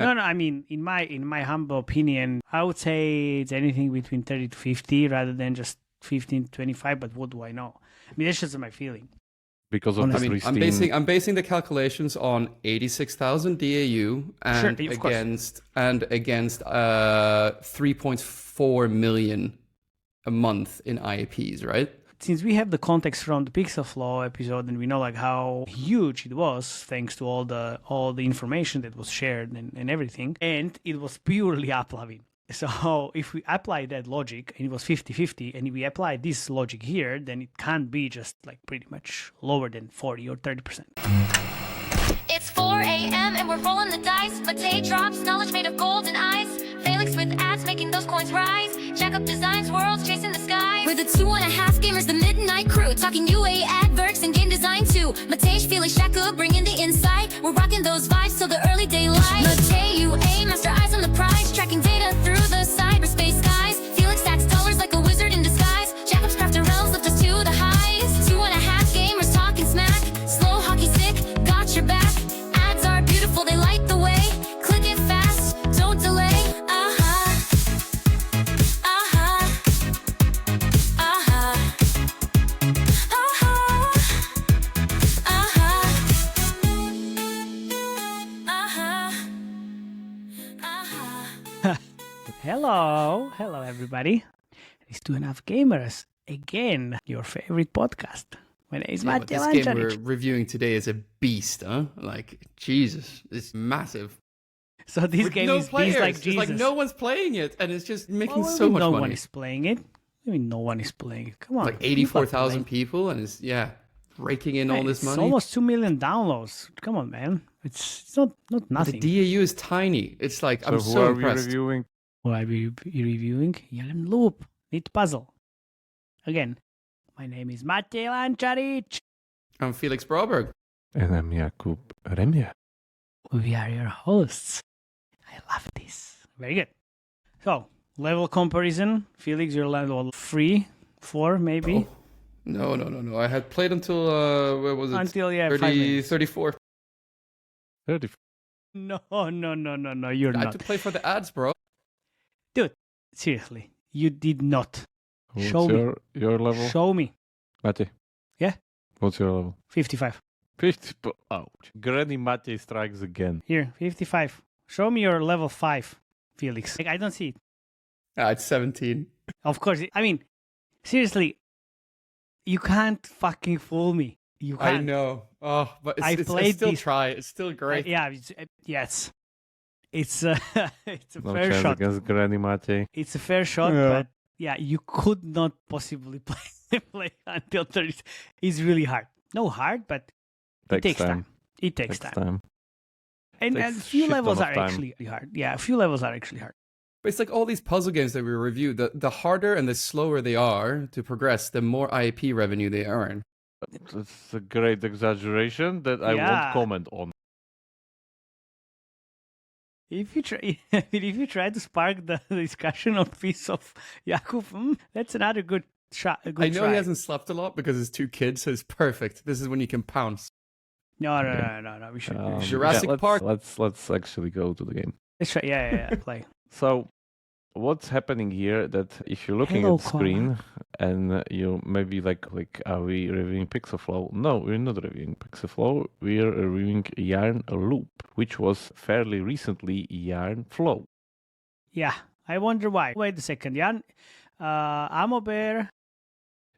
No, I mean, in my humble opinion, I would say it's anything between 30 to 50 rather than just 15 to 25, but what do I know? I mean, that's just my feeling. Because of Honestly. the pristine... I'm basing the calculations on 86,000 DAU and against 3.4 million a month in IAPs, right? Since we have the context from the PixelFlow episode and we know like how huge it was thanks to all the information that was shared and everything, and it was purely AppLovin. So if we apply that logic and it was 50-50 and if we apply this logic here, then it can't be just like pretty much lower than 40 or 30%. It's 4 a.m. and we're rolling the dice. Matei drops knowledge made of golden eyes. Felix with ads making those coins rise. Jack up designs, worlds chasing the sky. We're the 2.5 gamers, the midnight crew. Talking UA adverts and game design too. Matei, Felix, Shaka bringing the insight. We're rocking those vibes till the early daylight. Matei, UA, master eyes on the prize. Tracking data through the cyberspace skies. Felix stacks dollars like a wizard in disguise. Jack up's crafting realms lift us to the highs. 2.5 gamers talking smack. Slow hockey stick, got your back. Ads are beautiful, they light the way. Click it fast, don't delay. Hello everybody. It's 2.5 Gamers, again, your favorite podcast. My name is Matteo This game we're reviewing today is a beast, huh? Like, Jesus, it's massive. So this With game no is players. beast like It's Jesus. like no one's playing it, and it's just making so much no money. one is playing it. I mean, no one is playing it. Come on. Like 84,000 people, and it's, raking in all this money. It's almost 2 million downloads. Come on, man. It's not nothing. The DAU is tiny. It's like, I'm so who are impressed. we reviewing? Who are we reviewing? Yelem Loop. Neat puzzle. Again, my name is Matteo Lanciaric. I'm Felix Broberg. And I'm Jakub Remje. We are your hosts. I love this. Very good. So, level comparison. Felix, you're level 3, 4 maybe? Oh. No. I had played until, what was it? Until, 30, 34. 34. No, you're I not. had to play for the ads, bro. Dude, seriously, you did not. What's Show me. your level? Show me. Mate. Yeah? What's your level? 55. 50. Ouch. Granny Mate strikes again. Here, 55. Show me your level 5, Felix. Like, I don't see it. It's 17. Of course. I mean, seriously, you can't fucking fool me. You can't. I know. Oh, but I still try. It's still great. Yes. It's a No fair chance shot. against Granny Mate. It's a fair shot, but you could not possibly play until 30. It's really hard. No hard, but it takes time. It takes time. And a few levels are actually hard. Yeah, a few levels are actually hard. But it's like all these puzzle games that we review, the harder and the slower they are to progress, the more IAP revenue they earn. That's a great exaggeration that I won't comment on. If you try to spark the discussion on piece of Jakub, that's another good shot. I know he hasn't slept a lot because his 2 kids, so it's perfect. This is when you can pounce. No. We should. Jurassic Park. Let's actually go to the game. Let's try. Yeah. Play. So, what's happening here? That if you're looking at the screen and you maybe like, are we reviewing PixelFlow? No, we're not reviewing PixelFlow. We're reviewing Yarn Loop, which was fairly recently Yarn Flow. Yeah, I wonder why. Wait a second, Yarn. Ammo Bear.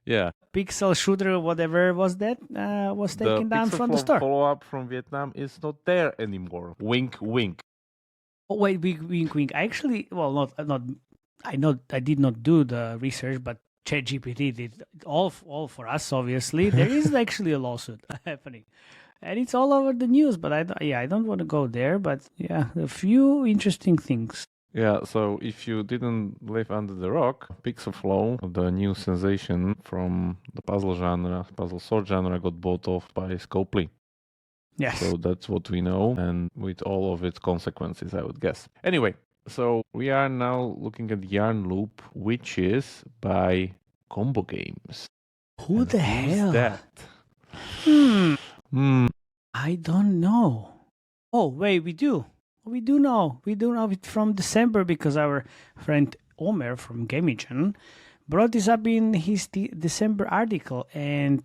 Yeah. Pixel shooter, whatever was that, was taken down from the store. The follow-up from Vietnam is not there anymore. Wink, wink. Oh wait, wink. I actually, not. I did not do the research, but ChatGPT did all for us. Obviously, there is actually a lawsuit happening, and it's all over the news. But I don't want to go there. But yeah, a few interesting things. Yeah, so if you didn't live under the rock, PixelFlow, the new sensation from the puzzle sort genre, got bought off by Scopely. Yes. So that's what we know, and with all of its consequences, I would guess. Anyway, so we are now looking at Yarn Loop, which is by Combo Games. Who the hell? Who's that? I don't know. Oh, wait, we do. We do know it from December because our friend Omer from Gamigen brought this up in his December article, and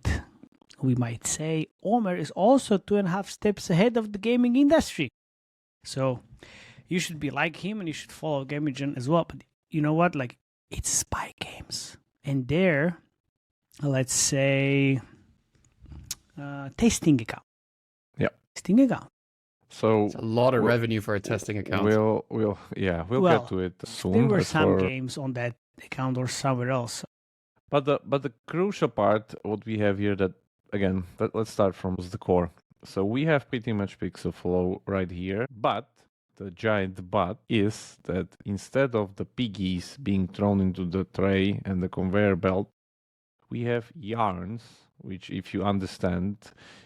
we might say Omer is also 2.5 steps ahead of the gaming industry. So you should be like him and you should follow Gamigen as well. But you know what? Like, it's Spyke Games. And they're, let's say, testing account. Yeah. Testing account. So it's a lot of revenue for a testing account. We'll get to it soon. There were some games on that account or somewhere else. But the crucial part, what we have here, that again, let's start from the core. So we have pretty much pixel flow right here, but the giant but is that instead of the piggies being thrown into the tray and the conveyor belt, we have yarns, which, if you understand,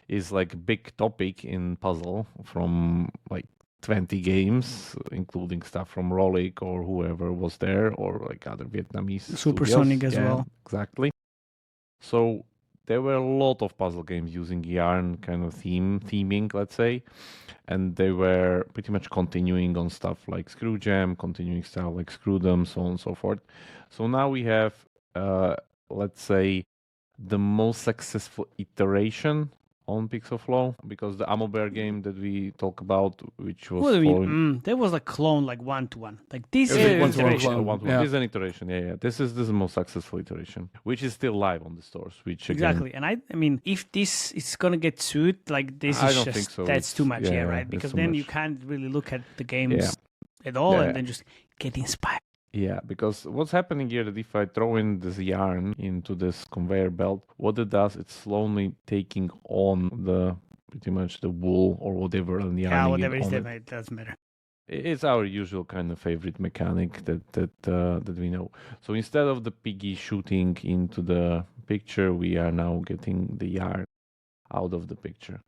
is like a big topic in puzzle from like 20 games, including stuff from Rolik or whoever was there, or like other Vietnamese Supersonic as well. Exactly. So there were a lot of puzzle games using yarn kind of theming, let's say, and they were pretty much continuing on stuff like Screw Jam, continuing stuff like Screwdom, so on and so forth. So now we have, let's say, the most successful iteration on PixelFlow, because the Ammo Bear game that we talk about, which was there was a clone like 1-to-1. Like this is an iteration. This is an iteration. Yeah. This is the most successful iteration, which is still live on the stores. Which exactly. And I mean, if this is gonna get sued, like this I is don't just think so. That's too much, right? Because then you can't really look at the games at all, and then just get inspired. Yeah, because what's happening here that if I throw in this yarn into this conveyor belt, what it does, it's slowly taking on the pretty much the wool or whatever and yarn. Yeah, whatever is there, it doesn't matter. It's our usual kind of favorite mechanic that we know. So instead of the piggy shooting into the picture, we are now getting the yarn out of the picture,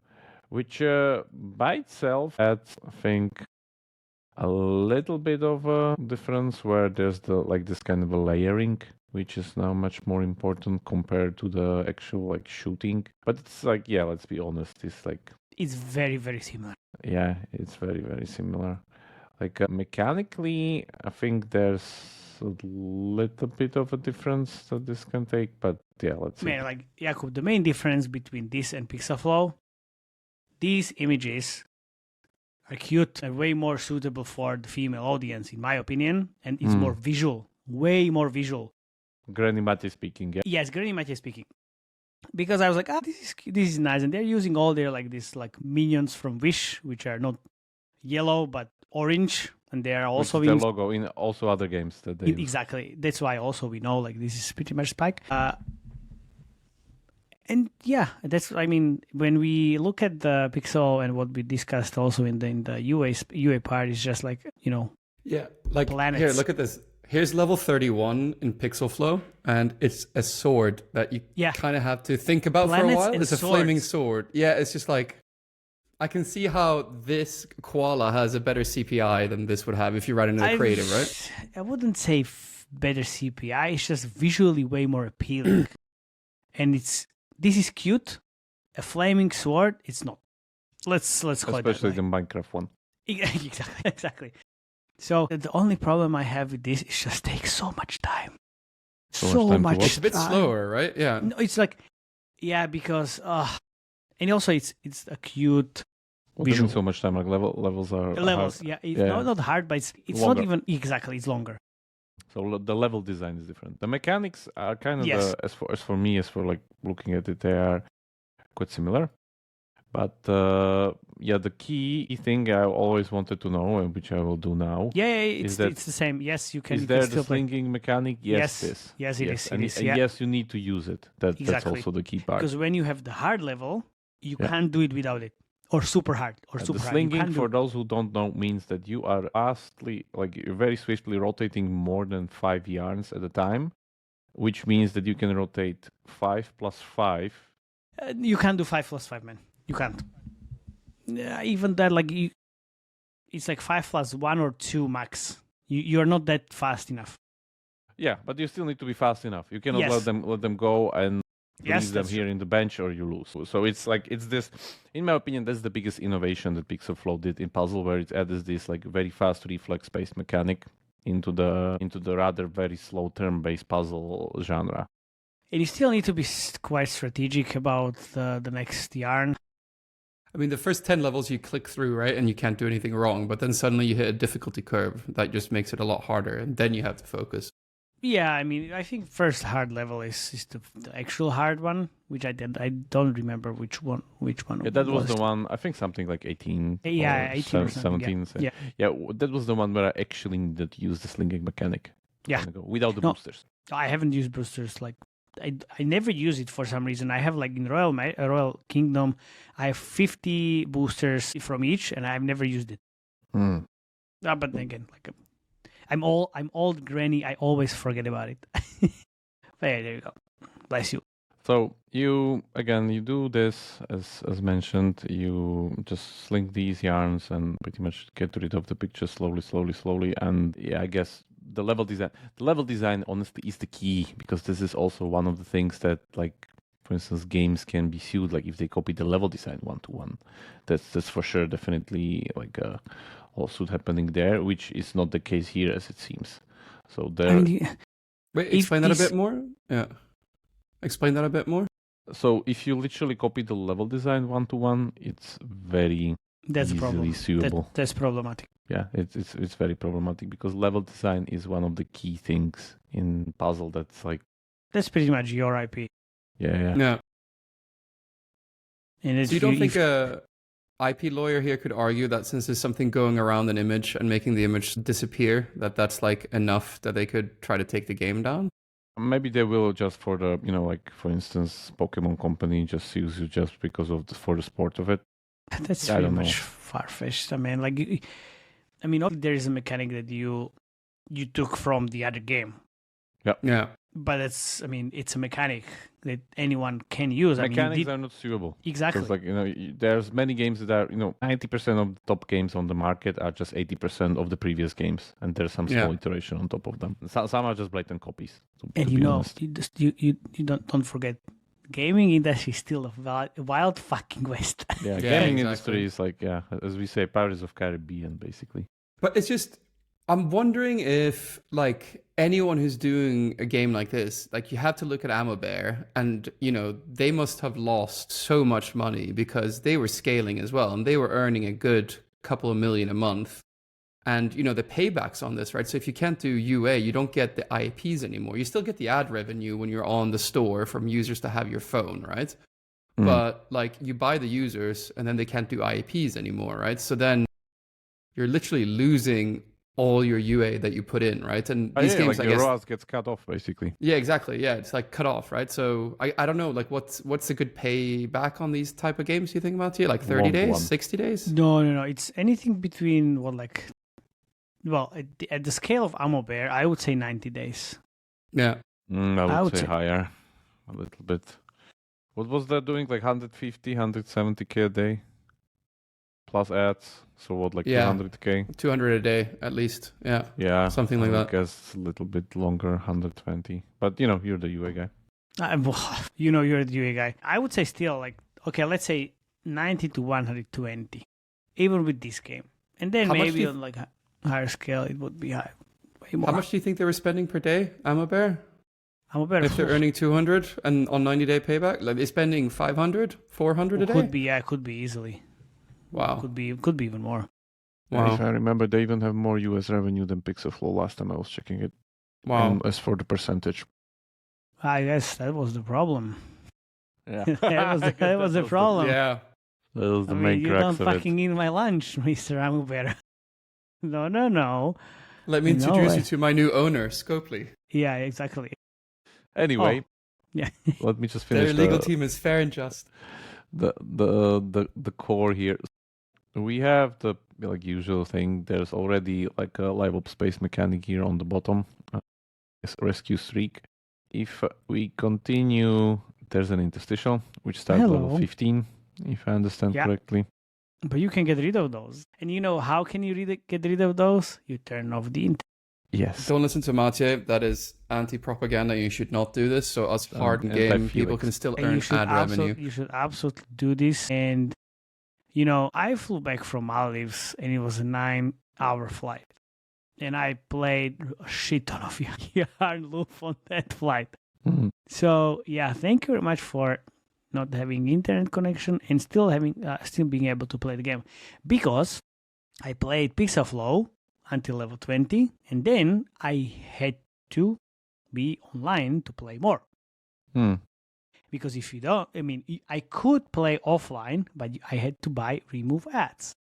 which by itself adds, I think, a little bit of a difference where there's this kind of a layering, which is now much more important compared to the actual like shooting. But it's like, yeah, let's be honest, it's very, very similar. Yeah, it's very, very similar. Like mechanically, I think there's a little bit of a difference that this can take, but yeah, let's see. Man, like Jakub, the main difference between this and PixelFlow, these images are cute and way more suitable for the female audience, in my opinion, and it's more visual, way more visual. Granny Matty speaking, yeah. Yes, Granny Matty speaking. Because I was like, this is nice, and they're using all their minions from Wish, which are not yellow but orange, and they are also in the logo in also other games that they exactly. That's why also we know this is pretty much Spyke. And yeah, when we look at the Pixel and what we discussed also in the UA part, is just yeah, like planets. Here, look at this. Here's level 31 in PixelFlow, and it's a sword that you kind of have to think about planets for a while. It's a flaming swords. sword. Yeah, it's just like, I can see how this koala has a better CPI than this would have if you write it in a creative, right? I wouldn't say better CPI. It's just visually way more appealing, and this is cute. A flaming sword, it's not. Let's call especially it especially the Minecraft one. Exactly. So the only problem I have with this is just takes so much time. So much. It's a bit slower, right? Yeah. No, it's like, because and also it's a cute visual. So much time, like levels are levels. hard. Yeah, it's not hard, but it's not even exactly. It's longer. So the level design is different. The mechanics are kind of as for me, like looking at it, they are quite similar. But the key thing I always wanted to know, and which I will do now. It's the same. Yes, you can. Is there the slinging mechanic? Yes, yes, it is. And yes, you need to use it. That's also the key part. Because when you have the hard level, you can't do it without it. Or super hard. The slinging, for those who don't know, means that you are you're very swiftly rotating more than 5 yarns at a time, which means that you can rotate 5 plus 5. You can't do 5 plus 5, man. You can't. Even that, it's like 5 plus 1 or 2 max. You're not that fast enough. Yeah, but you still need to be fast enough. You cannot let them go and Release them here in the bench or you lose. So it's like, it's this, in my opinion, that's the biggest innovation that PixelFlow did in puzzle, where it adds this like very fast reflex-based mechanic into the rather very slow turn-based puzzle genre. And you still need to be quite strategic about the next yarn. I mean, the first 10 levels you click through, right? And you can't do anything wrong. But then suddenly you hit a difficulty curve that just makes it a lot harder. And then you have to focus. Yeah, I mean, I think first hard level is the actual hard one, which I don't remember which one. Yeah, that was the one. I think something like 18. Yeah, 18 or 17. Yeah. Yeah, that was the one where I actually needed to use the slinging mechanic. Yeah, without the boosters. I haven't used boosters. Like, I never use it for some reason. I have like in Royal Kingdom, I have 50 boosters from each, and I've never used it. But again, like, I'm old granny. I always forget about it. But yeah, there you go. Bless you. So you do this as mentioned. You just sling these yarns and pretty much get rid of the picture slowly. And yeah, I guess the level design honestly is the key, because this is also one of the things that, like, for instance, games can be sued, like if they copy the level design 1-to-1. That's for sure definitely like a lawsuit happening there, which is not the case here as it seems. So there. Wait, explain that a bit more. Yeah, explain that a bit more. So if you literally copy the level design 1-to-1, it's very easily suable. That's problematic. Yeah, it's very problematic, because level design is one of the key things in puzzle. That's pretty much your IP. Yeah. And so you don't think a IP lawyer here could argue that since there's something going around an image and making the image disappear, that's like enough that they could try to take the game down? Maybe they will, just for the, like, for instance, Pokemon Company just use you just because of for the sport of it. That's pretty much far-fetched. I mean, there is a mechanic that you took from the other game. Yeah. But it's a mechanic that anyone can use. Mechanics are not suable. Exactly. Because, like, there's many games that are, 90% of the top games on the market are just 80% of the previous games, and there's some small iteration on top of them. Some are just blatant copies. And you don't forget, gaming industry is still a wild fucking west. Yeah, gaming industry is like, as we say, Pirates of Caribbean, basically. But it's just, I'm wondering if, like, anyone who's doing a game like this, like, you have to look at AmmoBear, and, they must have lost so much money because they were scaling as well, and they were earning a good couple of million a month. And, the paybacks on this, right? So if you can't do UA, you don't get the IPs anymore. You still get the ad revenue when you're on the store from users to have your phone, right? But, like, you buy the users, and then they can't do IPs anymore, right? So then you're literally losing all your UA that you put in, right? And these games, like, I guess, your ROAS gets cut off, basically. Yeah, exactly. Yeah, it's like cut off, right? So I don't know, like, what's a good payback on these type of games you think about here? Like 30 days, 60 days? No. It's anything between at the scale of AmmoBear, I would say 90 days. Yeah. I would say higher, a little bit. What was that doing? Like 150, 170k a day? Plus ads. So what, like 200k? 200 a day, at least. Yeah. Yeah. Something like that. I guess a little bit longer, 120. But, you're the UA guy. You're the UA guy. I would say still, like, okay, let's say 90 to 120, even with this game. And then maybe on, like, higher scale, it would be way more. How much do you think they were spending per day, AmmoBear? If they're earning 200 and on 90-day payback, like, they're spending 500, 400 a day? Could be easily. Wow. Could be even more. Wow. If I remember, they even have more US revenue than PixelFlow last time I was checking it. Wow. As for the percentage. I guess that was the problem. Yeah. that was the problem. Yeah. That was the main crux of it. You don't fucking eat my lunch, Mr. AmmoBear. No. Let me introduce you to my new owner, Scopely. Yeah, exactly. Anyway. Yeah. Let me just finish. Their legal team is fair and just. The core here. We have the, like, usual thing. There's already, like, a LiveOps space mechanic here on the bottom. It's rescue streak. If we continue, there's an interstitial which starts level 15, if I understand correctly. But you can get rid of those. And how can you get rid of those? You turn off the int. Yes. Don't listen to Mathieu. That is anti-propaganda. You should not do this. So us hard game people can still earn ad revenue. You should absolutely do this. And, I flew back from Maldives and it was a 9-hour flight. And I played a shit ton of yarn loop on that flight. Mm-hmm. So, thank you very much for not having internet connection and still being able to play the game. Because I played Pixel Flow until level 20, and then I had to be online to play more. Because if you don't, I could play offline, but I had to remove ads.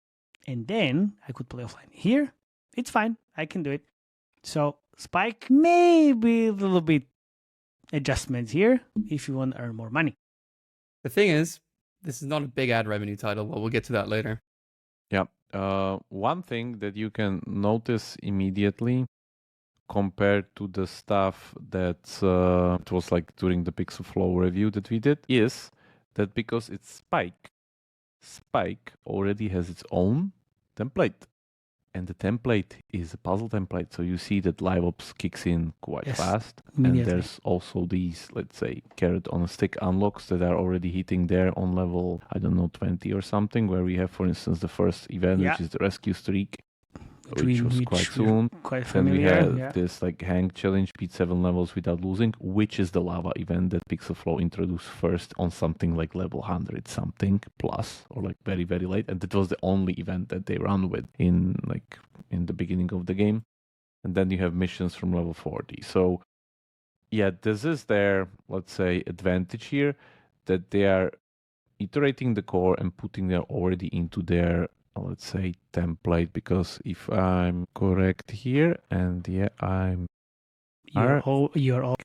And then I could play offline. Here, it's fine. I can do it. So Spyke, maybe a little bit adjustments here if you want to earn more money. The thing is, this is not a big ad revenue title, but we'll get to that later. Yeah. One thing that you can notice immediately compared to the stuff that it was like during the Pixel Flow review that we did is that because it's Spyke already has its own template. And the template is a puzzle template. So you see that LiveOps kicks in quite fast. And there's also these, let's say, carrot on a stick unlocks that are already hitting there on level, 20 or something, where we have, for instance, the first event, which is the rescue streak, which was quite soon. Quite familiar. Then we have this like hang challenge, beat 7 levels without losing, which is the lava event that Pixel Flow introduced first on something like level 100 something plus, or like very, very late. And that was the only event that they run with in the beginning of the game. And then you have missions from level 40. So this is their, let's say, advantage here, that they are iterating the core and putting them already into their, let's say, template. Because if I'm correct here, and you're all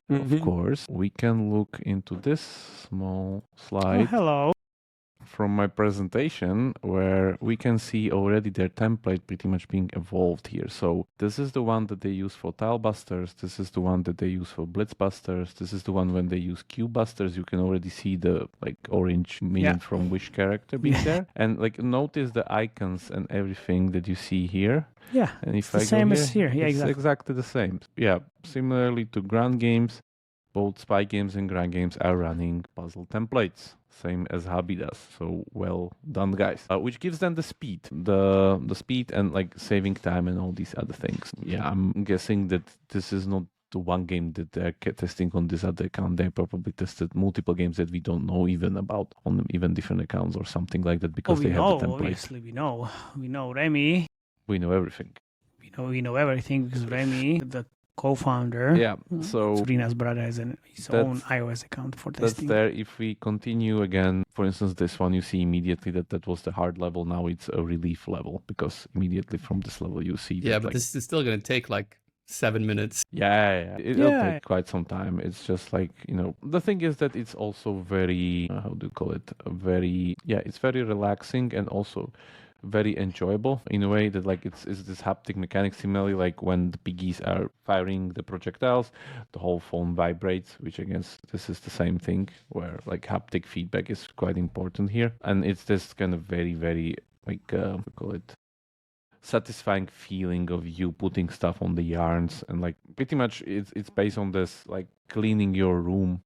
of course, we can look into this small slide. Hello. From my presentation, where we can see already their template pretty much being evolved here. So this is the one that they use for tile busters. This is the one that they use for blitz busters. This is the one when they use cube busters. You can already see the orange meaning from which character being there. And notice the icons and everything that you see here. Yeah, and if it's the same as here. Yeah, it's exactly the same. Yeah, similarly to Grand Games, both Spyke games and Grand Games are running puzzle templates, same as Hobby does. So well done, guys. Which gives them the speed, the speed and saving time and all these other things. Yeah, I'm guessing that this is not the one game that they're testing on this other account. They probably tested multiple games that we don't know even about on even different accounts or something like that because they have the template. Obviously, we know Remy. We know everything. We know everything because Remy, the co-founder, so Sabrina's brother, has his own iOS account for testing. That's there. If we continue again, for instance, this one, you see immediately that was the hard level. Now it's a relief level because immediately from this level you see. Yeah, but this is still going to take 7 minutes. Yeah. It'll take quite some time. It's just the thing is that it's also very, how do you call it? It's very relaxing and also very enjoyable in a way that it's this haptic mechanic. Similarly, when the piggies are firing the projectiles, the whole phone vibrates, which I guess this is the same thing where haptic feedback is quite important here. And it's this kind of very, very call it satisfying feeling of you putting stuff on the yarns, and pretty much it's based on this cleaning your room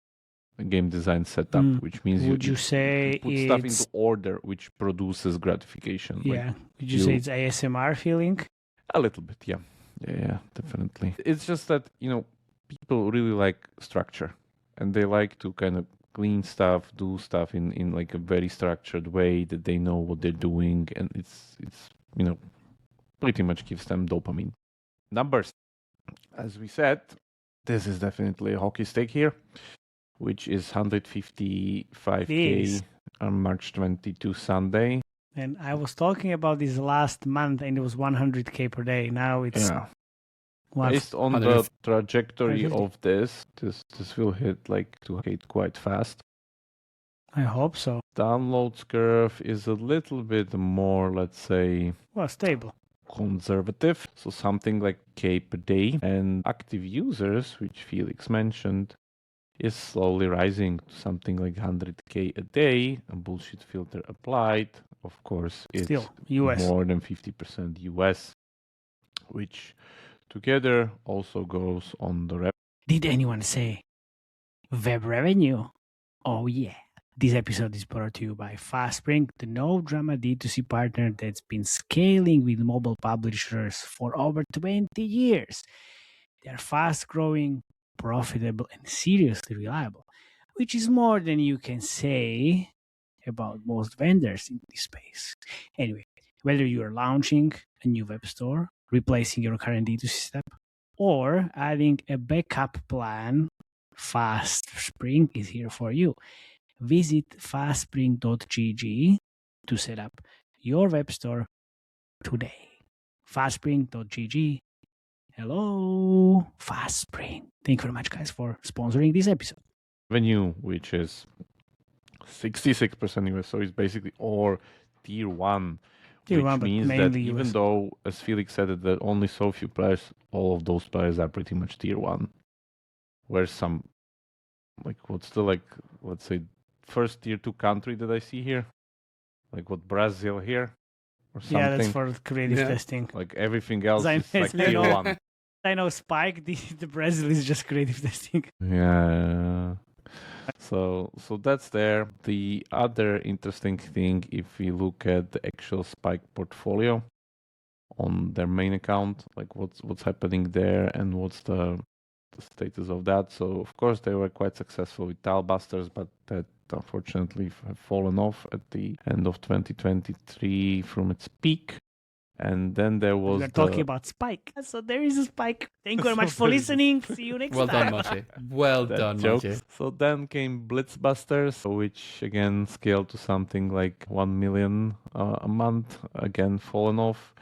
game design setup, which means you put stuff into order, which produces gratification. Yeah. Would you say it's ASMR feeling? A little bit, yeah. Yeah, definitely. It's just that, people really like structure and they like to kind of clean stuff, do stuff in a very structured way that they know what they're doing, and it's pretty much gives them dopamine. Numbers. As we said, this is definitely a hockey stick here, which is 155K on March 22 Sunday. And I was talking about this last month, and it was 100K per day. Now it's based on the trajectory of this will hit 200K quite fast. I hope so. Downloads curve is a little bit more, let's say, stable, conservative. So something like K per day. And active users, which Felix mentioned, is slowly rising to something like 100K a day. A bullshit filter applied. Of course, it's still US. More than 50% US, which together also goes on the rev. Did anyone say web revenue? Oh, yeah. This episode is brought to you by FastSpring, the no-drama D2C partner that's been scaling with mobile publishers for over 20 years. They're fast-growing, profitable, and seriously reliable, which is more than you can say about most vendors in this space. Anyway, whether you are launching a new web store, replacing your current D2C step, or adding a backup plan, FastSpring is here for you. Visit fastspring.gg to set up your web store today. Fastspring.gg. Hello, FastSpring. Thank you very much, guys, for sponsoring this episode. Revenue, which is 66% US, so it's basically or tier 1, Tier which 1, but means that mainly even US. though, as Felix said, that only so few players, all of those players are pretty much tier 1. Where's some, what's the, let's say, first tier 2 country that I see here? Like what, Brazil here? Or something? Yeah, that's for creative testing. Like everything else I- is like I tier know. 1. I know Spyke, the Brazil is just creative testing. Yeah. So that's there. The other interesting thing, if we look at the actual Spyke portfolio on their main account, like what's happening there and what's the status of that. So of course they were quite successful with Tilebusters, but that unfortunately have fallen off at the end of 2023 from its peak. And then there was We're talking about Spyke. So there is a Spyke. Thank you very much for listening. See you next Well time. done, Maciej. Well that done, jokes. Maciej. So then came Blitzbusters, which again scaled to something like 1 million a month, again fallen off.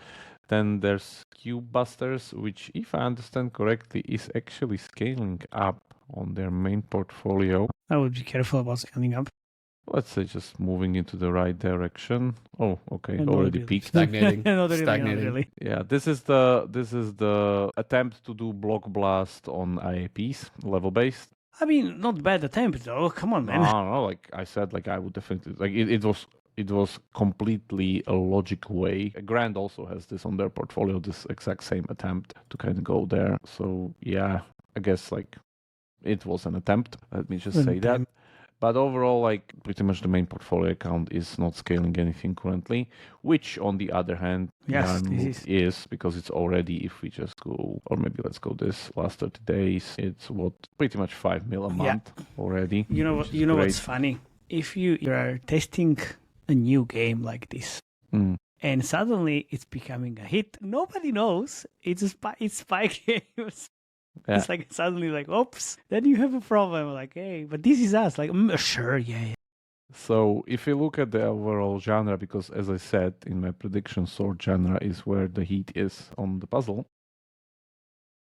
Then there's Cubebusters, which, if I understand correctly, is actually scaling up on their main portfolio. I would be careful about scaling up. Let's say just moving into the right direction. Oh, okay, Not already really. peaked. Stagnating. Not really, not Stagnating. really. Yeah, this is the attempt to do block blast on IAPs, level based. I mean, not bad attempt though. Come on, man. No, like I said, like I would definitely like it was completely a logical way. Grand also has this on their portfolio, this exact same attempt to kind of go there. So yeah, I guess like it was an attempt. Let me just say that. But overall, like pretty much the main portfolio account is not scaling anything currently, which on the other hand, Yes, Yarn this is because it's already, if we just go, or maybe let's go this last 30 days, it's what pretty much 5 mil a month already. You know what? You know what's funny? If you are testing a new game like this, and suddenly it's becoming a hit, nobody knows it's Spyke games. Yeah. It's like suddenly like, oops, then you have a problem. Like, hey, but this is us. Like, sure, yeah. So if you look at the overall genre, because as I said in my prediction, sword genre is where the heat is on the puzzle.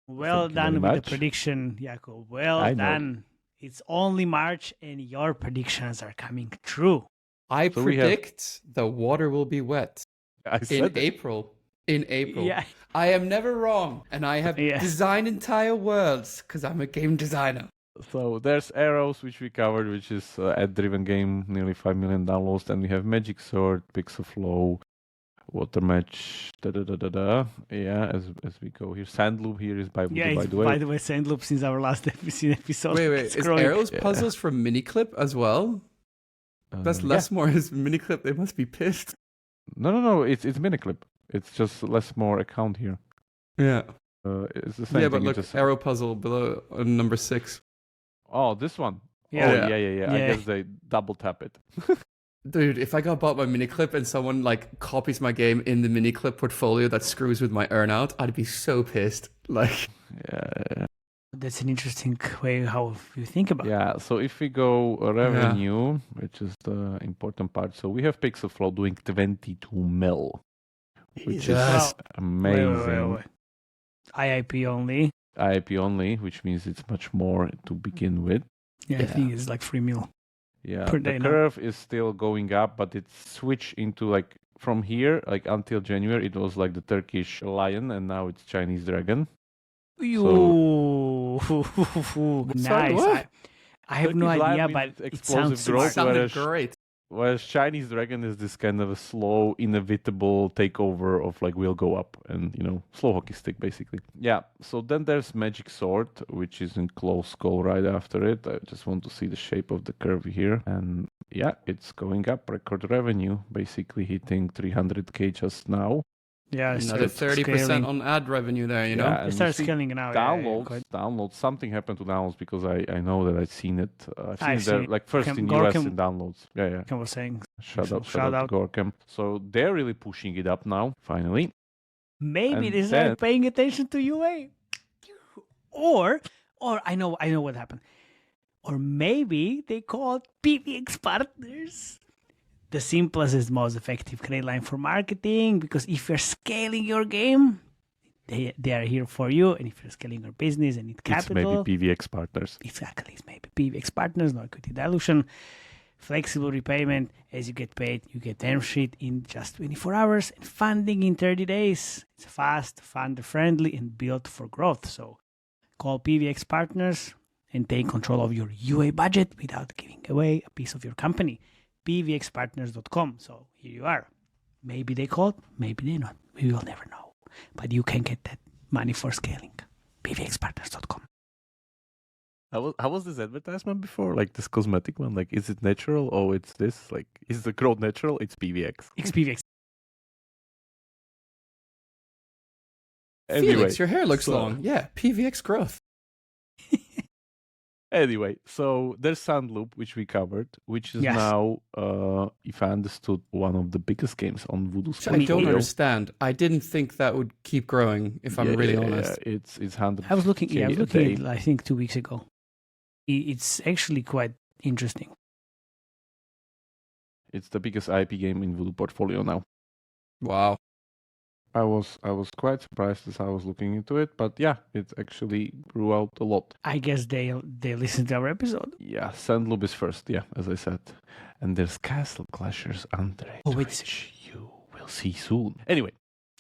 Well Thank you done very with much. the prediction, Jakub. Well I know. done. It's only March and your predictions are coming true. I So we have- predict the water will be wet I in said that. April. In April. Yeah. I am never wrong. And I have Yeah. designed entire worlds because I'm a game designer. So there's Arrows, which we covered, which is ad-driven game, nearly 5 million downloads. Then we have Magic Sword, Pixel Flow, Water Match, Yeah, as we go here. Sandloop here is by Yeah, the it's, way. by the way, Sandloop since our last episode. Wait, It's is growing. Arrows Yeah. puzzles from Miniclip as well? That's Lessmore is Miniclip. They must be pissed. No, it's Miniclip. It's just less more account here. Yeah. It's the same Yeah, thing. but it's look, just... Arrow puzzle below number 6. Oh, this one. Yeah. Oh, Yeah. yeah. I Yeah. guess they double tap it. Dude, if I got bought by Miniclip and someone like copies my game in the Miniclip portfolio that screws with my earnout, I'd be so pissed. Like, Yeah. That's an interesting way how you think about it. Yeah, so if we go revenue, which is the important part, so we have Pixel Flow doing 22 mil, which is Jesus. amazing. Wait. IIP only. IP only, which means it's much more to begin with. Yeah, I Yeah. think it's like 3 mil. Yeah, Per the day now. curve is still going up, but it's switched into like from here, like until January, it was like the Turkish lion, and now it's Chinese dragon. Ooh, nice. what? I have no Turkish lion idea, means but it explosive sounds growth, smart. sounded whereas- great. Whereas Chinese Dragon is this kind of a slow, inevitable takeover of like we'll go up and slow hockey stick basically. Yeah. So then there's Magic Sword, which is in close call right after it. I just want to see the shape of the curve here, and yeah, it's going up. Record revenue, basically hitting 300K just now. Yeah, another 30% on ad revenue there, you know? Yeah, It starts scaling now. Downloads. Something happened to downloads because I know that I've seen it. I've seen it there, like first in US in downloads. Yeah. Gorkem was saying. Shout out to Gorkem. So they're really pushing it up now, finally. Maybe they started paying attention to UA. Or I know what happened. Or maybe they called PVX Partners the simplest and most effective credit line for marketing, because if you're scaling your game, they are here for you. And if you're scaling your business and need capital, it's maybe PVX Partners. Exactly, it's maybe PVX Partners, no equity dilution, flexible repayment. As you get paid, you get term sheet in just 24 hours and funding in 30 days. It's fast, funder-friendly, and built for growth. So call PVX Partners and take control of your UA budget without giving away a piece of your company. PVXpartners.com. So here you are. Maybe they called, maybe they not. We will never know. But you can get that money for scaling. PVXpartners.com. How was this advertisement before? Like this cosmetic one? Like, is it natural? Oh, it's this? Like, is the growth natural? It's PVX. It's PVX. Anyway, Felix, your hair looks long. Yeah, PVX growth. Anyway, so there's Sandloop, which we covered, which is now, if I understood, one of the biggest games on Voodoo's I don't understand. I didn't think that would keep growing, if I'm really honest. Yeah, it's 100. I was looking at it, I think 2 weeks ago. It's actually quite interesting. It's the biggest IP game in Voodoo portfolio now. Wow. I was quite surprised as I was looking into it, but yeah, it actually grew out a lot. I guess they listened to our episode. Yeah, Sandloop is first, yeah, as I said. And there's Castle Clashers Underage, which you will see soon. Anyway.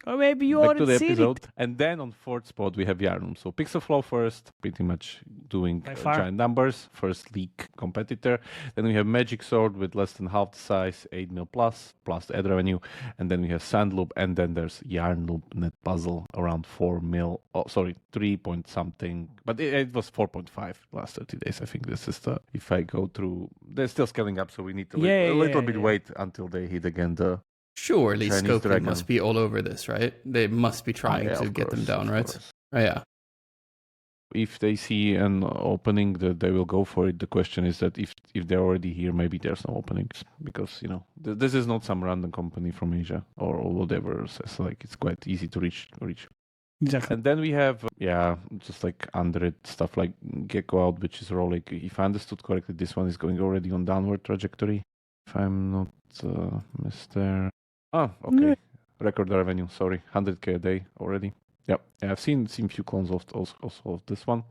Or maybe you back to the already episode. And then on fourth spot, we have Yarnum. So Pixelflow first, pretty much doing giant numbers. First league competitor. Then we have Magic Sword with less than half the size, 8 mil plus the ad revenue. And then we have Sandloop. And then there's Yarnloop Net Puzzle around 4 mil. Oh, sorry, 3 point something. But it was 4.5 last 30 days. I think this is the, if I go through, they're still scaling up. So we need to a little bit wait until they hit again the Surely Chinese Scopely Dragon must be all over this, right? They must be trying to get them down, right? Oh, yeah. If they see an opening, they will go for it. The question is that if they're already here, maybe there's no openings, because this is not some random company from Asia or whatever. So like it's quite easy to reach. Exactly. And then we have just like under it stuff like Gecko Out, which is Rolik. If I understood correctly, this one is going already on downward trajectory. If I'm not Mr. Oh, okay. Record revenue, sorry. 100K a day already. Yep. Yeah, I've seen few clones of this one.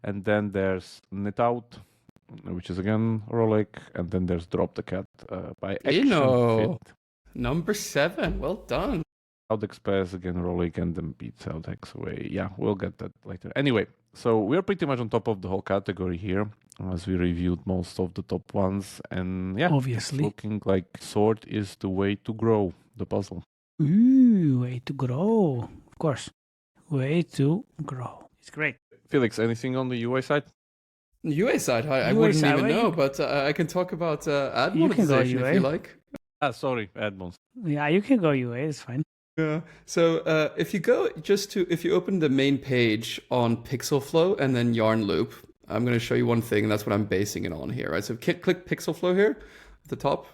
And then there's Net Out, which is again Rolik. And then there's Drop the Cat by Action Fit. Number 7. Well done. Out Express, again Rolik, and then beats out X away. Yeah, we'll get that later. Anyway, so we're pretty much on top of the whole category here, as we reviewed most of the top ones. And yeah, obviously, it's looking like Sword is the way to grow the puzzle. Ooh, way to grow. Of course. Way to grow. It's great. Felix, anything on the UA side? UA side? I wouldn't even know, but I can talk about ad monetization if you like. Sorry, ad mons. Yeah, you can go UA, it's fine. Yeah. So if you open the main page on Pixelflow and then Yarnloop, I'm going to show you one thing, and that's what I'm basing it on here, right? So click Pixelflow here at the top,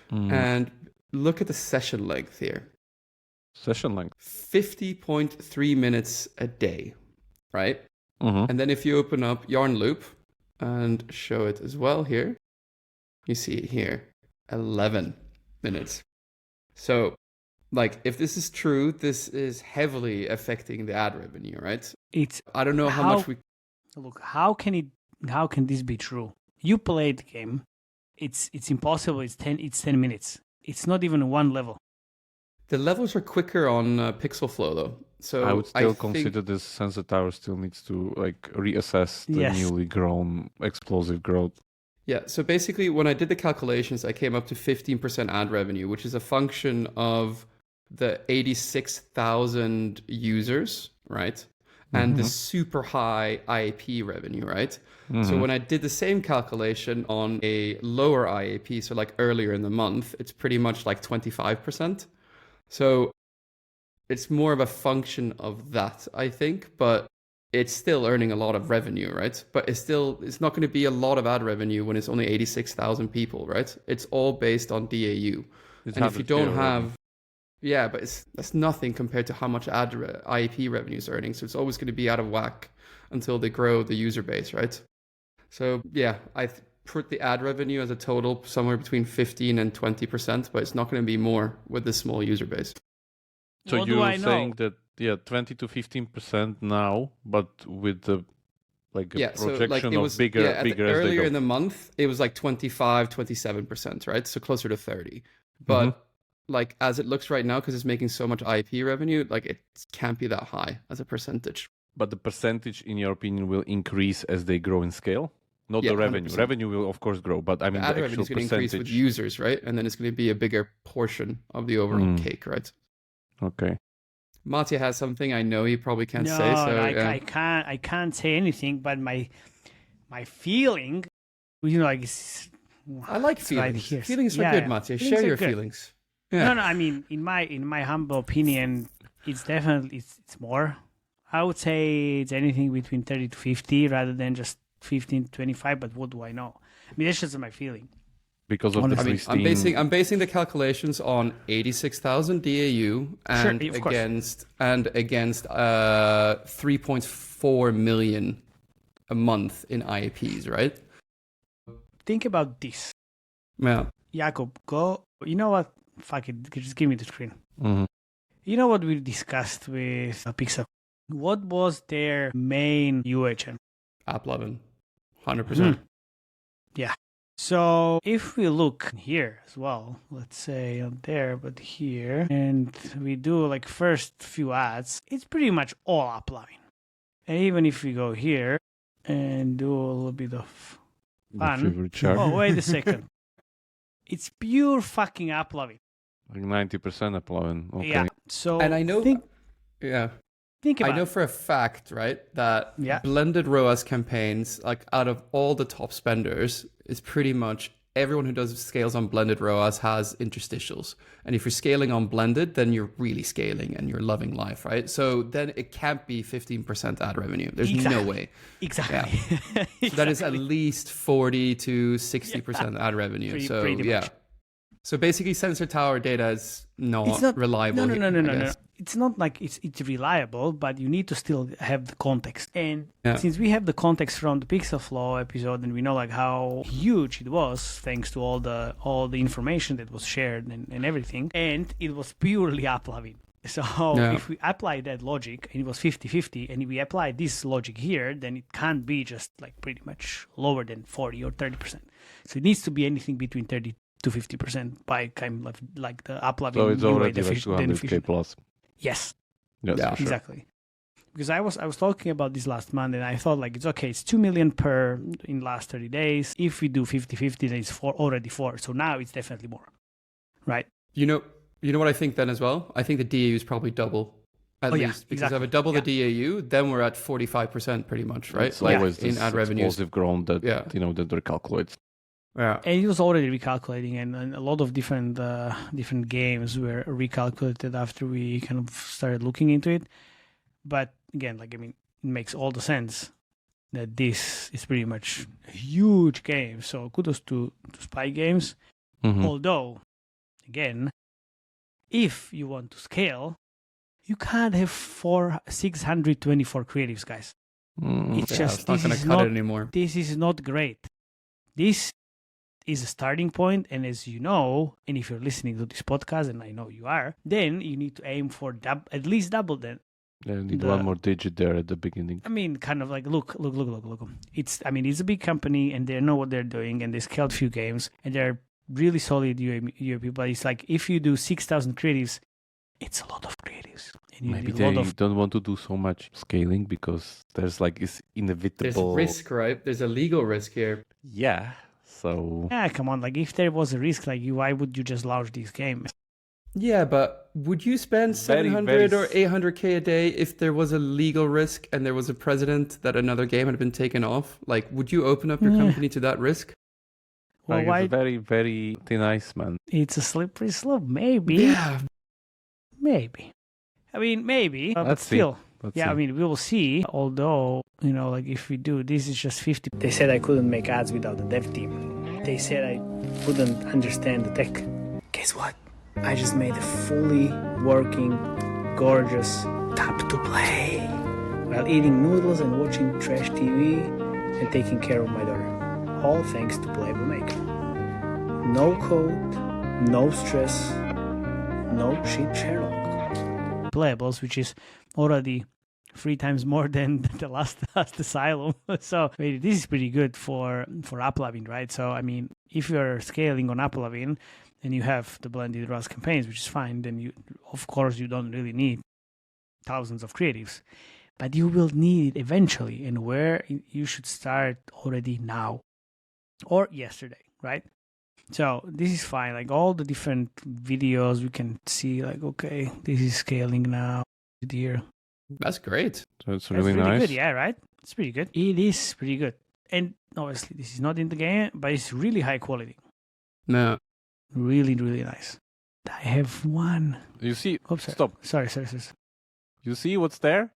and look at the session length here. Session length. 50.3 minutes a day, right? Mm-hmm. And then if you open up Yarnloop and show it as well here, you see it here, 11 minutes. So, like, if this is true, this is heavily affecting the ad revenue, right? I don't know how much we... Look, how can this be true? You played the game. It's impossible. It's 10 minutes. It's not even one level. The levels are quicker on Pixelflow, though. So I would still consider this Sensor Tower still needs to like reassess the newly grown explosive growth. Yeah, so basically when I did the calculations, I came up to 15% ad revenue, which is a function of the 86,000 users, right? And the super high IAP revenue, right? So when I did the same calculation on a lower IAP, so like earlier in the month, it's pretty much like 25%. So it's more of a function of that, I think, but it's still earning a lot of revenue, right? But it's not going to be a lot of ad revenue when it's only 86,000 people, right? It's all based on DAU. It's and if you don't have, already. yeah, but that's nothing compared to how much IAP revenue is earning. So it's always going to be out of whack until they grow the user base, right? So yeah, I put the ad revenue as a total somewhere between 15 and 20%, but it's not going to be more with this small user base. So What do you're I saying know? that 20 to 15% now, but with the projection it of was bigger as they earlier go. in the month it was like 25, 27%, right? So closer to 30. But like as it looks right now, because it's making so much IP revenue, like it can't be that high as a percentage. But the percentage, in your opinion, will increase as they grow in scale? Not Yeah, the revenue. 100%. Revenue will, of course, grow, but I mean The ad the revenue actual is going to increase with percentage. users, right? And then it's going to be a bigger portion of the overall cake, right? Okay. Mattia has something I know he probably can't No, say. So I can't say anything. But my feeling, like I like it's feelings. right here. Feelings are Yeah, good, yeah. Mattia. Feelings Share are your good. feelings. Yeah. No, I mean, in my humble opinion, it's definitely it's more. I would say it's anything between 30 to 50 rather than just 15 to 25. But what do I know? I mean, that's just my feeling. Because of I the mean, pristine... I'm basing the calculations on 86,000 DAU and Sure, of course. against 3.4 million a month in IAPs, right? Think about this. Yeah. Jakob, go. You know what? Fuck it. Just give me the screen. Mhm. You know what we discussed with Pixar? What was their main UHM? AppLovin. 100%. Yeah. So if we look here as well, let's say not there, but here, and we do like first few ads, it's pretty much all AppLovin. And even if we go here and do a little bit of The fun. favorite chart. Oh, wait a second. It's pure fucking AppLovin. Like 90% AppLovin. Okay. Yeah. So And I know, think I about know it. for a fact, right, that Yeah. blended ROAS campaigns, like out of all the top spenders, is pretty much everyone who does scales on blended ROAS has interstitials. And if you're scaling on blended, then you're really scaling and you're loving life, right? So then it can't be 15% ad revenue. There's no way. Exactly. So that is at least 40 to 60% ad revenue. Pretty much. So basically, Sensor Tower data is not, It's not reliable. No. I guess. It's not like it's reliable, but you need to still have the context. And Yeah. since we have the context from the Pixel Flow episode, and we know like how huge it was, thanks to all the information that was shared and everything, and it was purely AppLovin. So if we apply that logic, and it was 50-50, and if we apply this logic here, then it can't be just like pretty much lower than 40 or 30%. So it needs to be anything between 30 to 50% by kind of like the AppLovin. So it's already like 200k plus. Yes. Yes, Yeah. for sure. Exactly. Because I was talking about this last month, and I thought like it's okay, it's 2 million per in last 30 days. If we do 50-50, then it's already 4. So now it's definitely more. Right? You know what I think then as well? I think the DAU is probably double at least. Because if I double the DAU, then we're at 45% pretty much, right? It's always in this ad revenues. explosive growth that that recalculates. Yeah. And it was already recalculating, and a lot of different games were recalculated after we kind of started looking into it. But again, like I mean, it makes all the sense that this is pretty much a huge game. So kudos to Spyke Games. Mhm. Although, again, if you want to scale, you can't have 624 creatives, guys. It's just not going to cut it anymore. This is not great. This is a starting point, and as you know, and if you're listening to this podcast, and I know you are, then you need to aim for at least double that. Yeah, you need one more digit there at the beginning. I mean, kind of like look. It's a big company, and they know what they're doing, and they scaled few games, and they're really solid UAP. But it's like if you do 6,000 creatives, it's a lot of creatives. And Maybe they don't want to do so much scaling because there's like it's inevitable. There's risk, right? There's a legal risk here. Yeah. So Yeah, come on. Like, if there was a risk, like, why would you just launch these games? Yeah, but would you spend Very, 700 very or 800k a day if there was a legal risk and there was a precedent that another game had been taken off? Like, would you open up your Yeah. company to that risk? Well, like, why? it's very, very thin ice, man. It's a slippery slope. Maybe. Yeah. Maybe. I mean, maybe. But Let's see. still. Let's Yeah, see. I mean, we will see. Although, like, if we do, this is just 50. They said I couldn't make ads without the dev team. They said I wouldn't understand the tech. Guess what? I just made a fully working, gorgeous tap to play while eating noodles and watching trash TV and taking care of my daughter. All thanks to Playable Maker. No code, no stress, no shit Sherlock. Playables, which is already 3 times more than the last Asylum. So this is pretty good for AppLovin, right? So I mean, if you're scaling on AppLovin and you have the blended ROAS campaigns, which is fine, then you, of course, you don't really need thousands of creatives, but you will need it eventually, and where you should start already now or yesterday, right? So this is fine. Like, all the different videos, we can see, like, okay, this is scaling now here. That's great. So it's That's really pretty nice. good, yeah, right? It's pretty good. It is pretty good. And obviously, this is not in the game, but it's really high quality. No. Really, really nice. I have one. You see, Oops, stop. Sorry. You see what's there?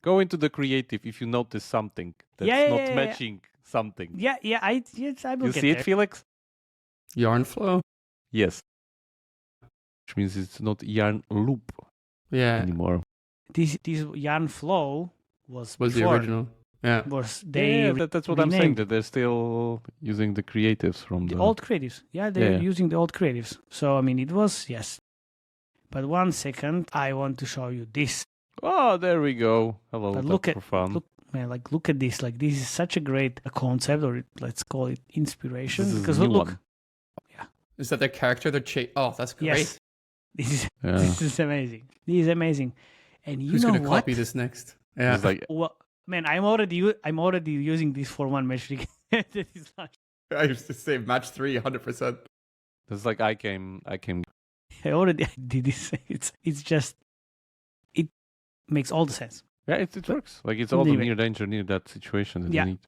Go into the creative if you notice something that's not matching something. Yeah, I will You get see there. it, Felix? Yarn flow? Yes. Which means it's not yarn loop Yeah. anymore. This yarn flow was Was the before. original. Yeah. Was they Yeah, that's what I'm saying, renamed that they're still using the creatives from the the... old creatives? Yeah, they're Yeah. using the old creatives. So I mean, it was, yes. But 1 second, I want to show you this. Oh, there we go. Hello, But that's look for fun. Look at this. Like, this is such a great concept, or let's call it inspiration. This is Because a new look, one. Is that their character? Oh, that's great. yes, this Yeah. is amazing. This is amazing. And you Who's know going to what? copy this next? Yeah. It's like, Well, man, I'm already using this for one metric. That is not. I used to say match 3, 100%. it's like I came. I already did this. It's just, it makes all the sense. Yeah, it works. Like, it's all the Anyway. near danger, near that situation that Yeah. you need.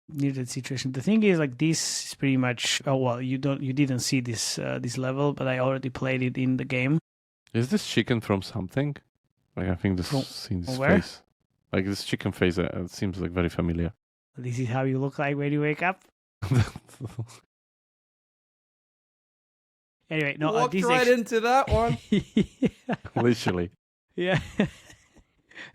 Near that situation. The thing is, like, this is pretty much. Oh well, you didn't see this this level, but I already played it in the game. Is this chicken from something? Like, I think this From seen this where? face. Like, this chicken face, it seems like very familiar. This is how you look like when you wake up. Anyway, no, Walked this right into that one. Literally. Yeah.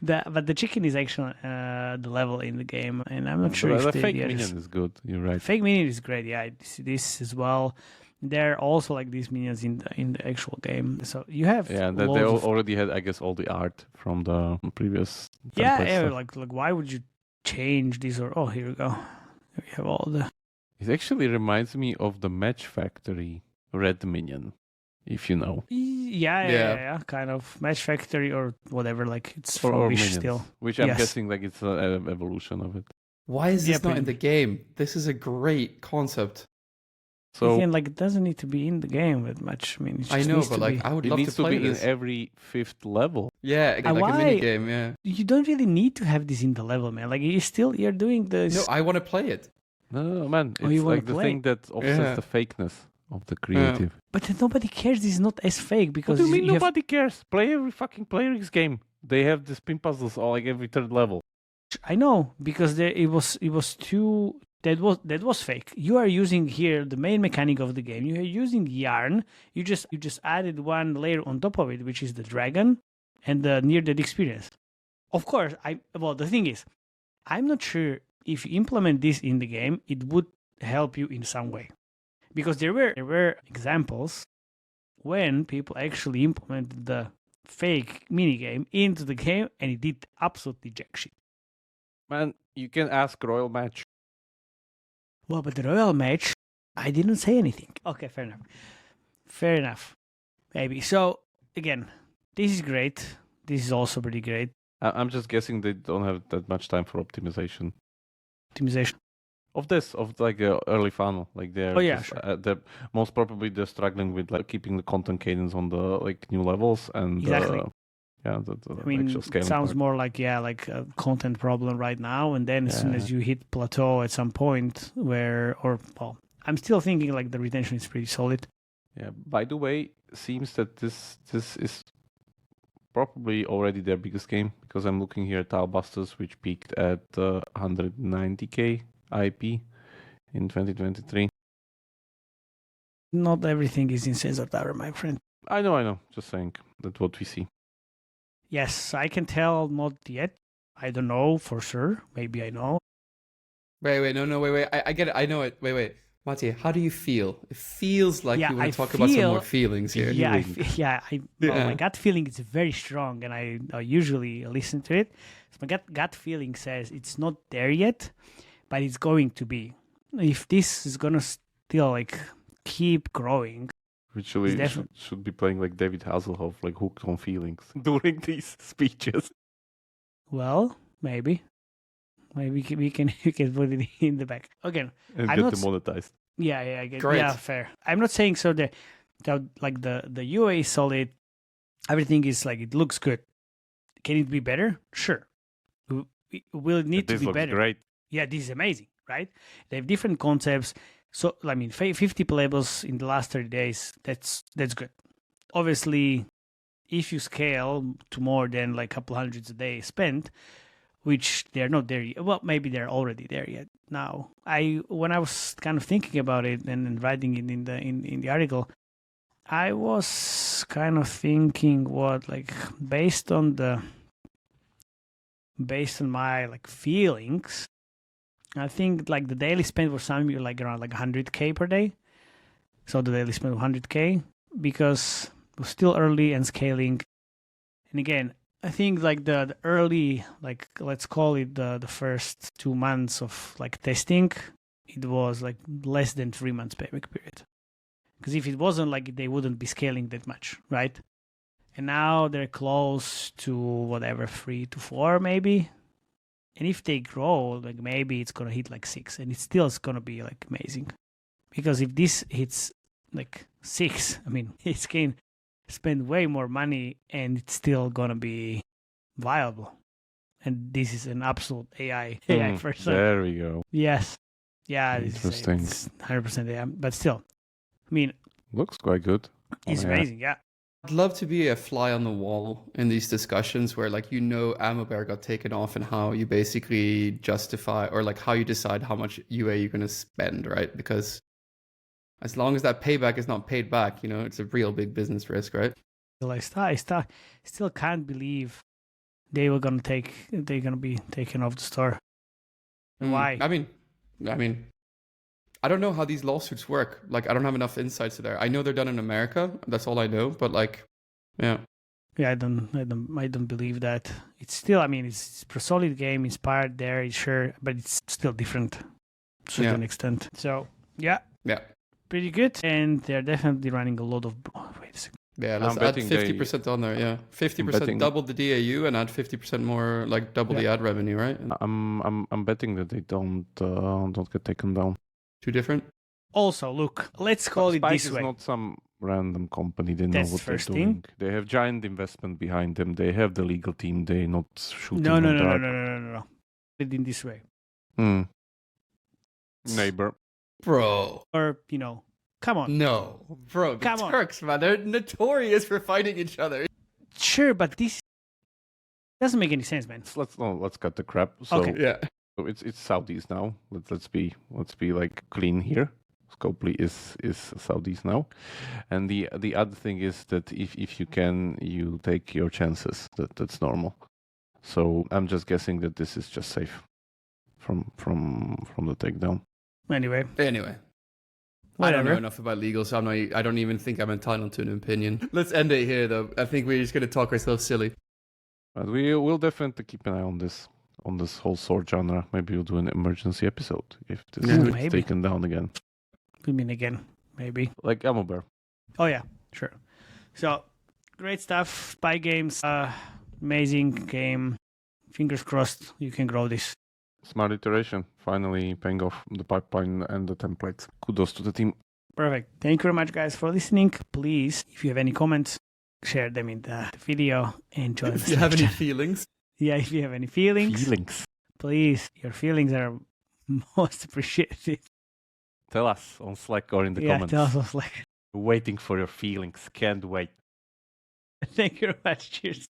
But the chicken is actually the level in the game, and I'm not sure But if the fake are minion just- is good. You're right. Fake minion is great. Yeah, I see this as well. There are also like these minions in the actual game. So you have Yeah, and they loads of- already had, I guess, all the art from the previous. yeah, template yeah, stuff. like why would you change this? Or here we go. We have all the It actually reminds me of the Match Factory Red Minion, if you know. yeah, kind of Match Factory or whatever. Like it's Or from Wish minions, still. which I'm Yes. guessing like it's an evolution of it. Why is Yeah, this not in pretty the game? This is a great concept. So Again, like it doesn't need to be in the game that much. I mean, it I just know, needs but to like be. I would it love needs to to play be this. in every 5th level. Yeah, like a why? mini game. Yeah. You don't really need to have this in the level, man. Like you're doing this. No, I want to play it. No, man, Oh, you it's wanna like the play? thing that offsets Yeah. the fakeness of the creative. But then nobody cares. This is not as fake What because do you mean you have- nobody cares? Play every fucking Playrix game. They have the spin puzzles all like every 3rd level. I know because it was too. That was fake. You are using here the main mechanic of the game. You are using yarn. You just added one layer on top of it, which is the dragon and the near-death experience. Of course, the thing is, I'm not sure if you implement this in the game, it would help you in some way, because there were examples when people actually implemented the fake minigame into the game, and it did absolutely jack shit. Man, you can ask Royal Match. Well, but the royal match, I didn't say anything. Okay, fair enough. Fair enough. Maybe. So, again, this is great. This is also pretty great. I'm just guessing they don't have that much time for optimization. Optimization. of like a early funnel, like they're they're most probably they're struggling with like keeping the content cadence on the like new levels and Exactly. the I mean, actual scaling it sounds part. more like a content problem right now, and then as soon as you hit plateau at some point I'm still thinking like the retention is pretty solid. Yeah. By the way, seems that this is probably already their biggest game, because I'm looking here at Talbusters, which peaked at 190k IP in 2023. Not everything is in Caesar Tower, my friend. I know. Just saying that's what we see. Yes, I can tell, not yet. I don't know for sure. Maybe I know. Wait, wait. I get it. I know it. Wait. Matti, how do you feel? It feels like you want to talk about some more feelings here. My gut feeling is very strong, and I usually listen to it. So my gut feeling says it's not there yet, but it's going to be. If this is gonna still like keep growing, Literally should be playing like David Hasselhoff, like hooked on feelings during these speeches. Well, maybe we can put it in the back again. And get demonetized. Yeah, I get. Great. Yeah, fair. I'm not saying so that like the UA is solid. Everything is like, it looks good. Can it be better? Sure. Will it need to be better? Great. Yeah, this is amazing, right? They have different concepts. So, I mean, 50 playables in the last 30 days, that's good. Obviously, if you scale to more than like a couple hundreds a day spent, which they're not there yet. Well, maybe they're already there yet now. When I was kind of thinking about it and writing it in the article, I was kind of thinking based on my like feelings, I think like the daily spend was something like around like 100k per day. So the daily spend was 100k because it was still early and scaling. And again, I think like the early, like let's call it the first 2 months of like testing, it was like less than 3 months payback period. Because if it wasn't, like they wouldn't be scaling that much, right? And now they're close to whatever 3 to 4 maybe. And if they grow, like maybe it's gonna hit like 6, and it's still gonna be like amazing. Because if this hits like 6, I mean, it can spend way more money and it's still gonna be viable. And this is an absolute AI person. There we go. Yes. Yeah, interesting. It's 100% AI, but still, I mean, looks quite good. It's amazing. Yeah. I'd love to be a fly on the wall in these discussions where Ammo Bear got taken off and how you basically justify or like how you decide how much UA you're going to spend, right? Because as long as that payback is not paid back, it's a real big business risk, right? I still can't believe they're gonna be taken off the store. Why? I mean, I don't know how these lawsuits work. Like, I don't have enough insights to there. I know they're done in America. That's all I know. But like, yeah. Yeah, I don't believe that. It's still, I mean, it's a solid game, inspired there, sure, but it's still different to a certain extent. So yeah, pretty good. And they're definitely running a lot of. Oh, wait a second. Yeah, let's add 50% on there. Yeah, 50% double the DAU and add 50% more, like double the ad revenue, right? I'm betting that they don't get taken down. Too different. Also, look, let's call it this way. Spyke is not some random company. They know what they're doing. They have giant investment behind them. They have the legal team. They're not shooting. No. Put it in this way. Neighbor. Bro. Or, come on. No. Bro, the Turks, man, they're notorious for fighting each other. Sure, but this doesn't make any sense, man. Let's cut the crap. So, okay. Yeah. So it's Saudis now. Let's be like clean here. Scopely is Saudis now, and the other thing is that if you can, you take your chances. That's normal. So I'm just guessing that this is just safe from the takedown. Anyway. I don't know enough about legal, so I don't even think I'm entitled to an opinion. Let's end it here, though. I think we're just going to talk ourselves silly. But we will definitely keep an eye on this whole sword genre. Maybe we'll do an emergency episode if this is taken down again. You mean again? Maybe. Like Ammo Bear. Oh yeah, sure. So great stuff. Spy games, amazing game. Fingers crossed you can grow this. Smart iteration, finally paying off the pipeline and the templates. Kudos to the team. Perfect. Thank you very much, guys, for listening. Please, if you have any comments, share them in the video and join us. If you have any feelings. Yeah, if you have any feelings, please, your feelings are most appreciated. Tell us on Slack or in the comments. Tell us on Slack. Waiting for your feelings. Can't wait. Thank you very much. Cheers.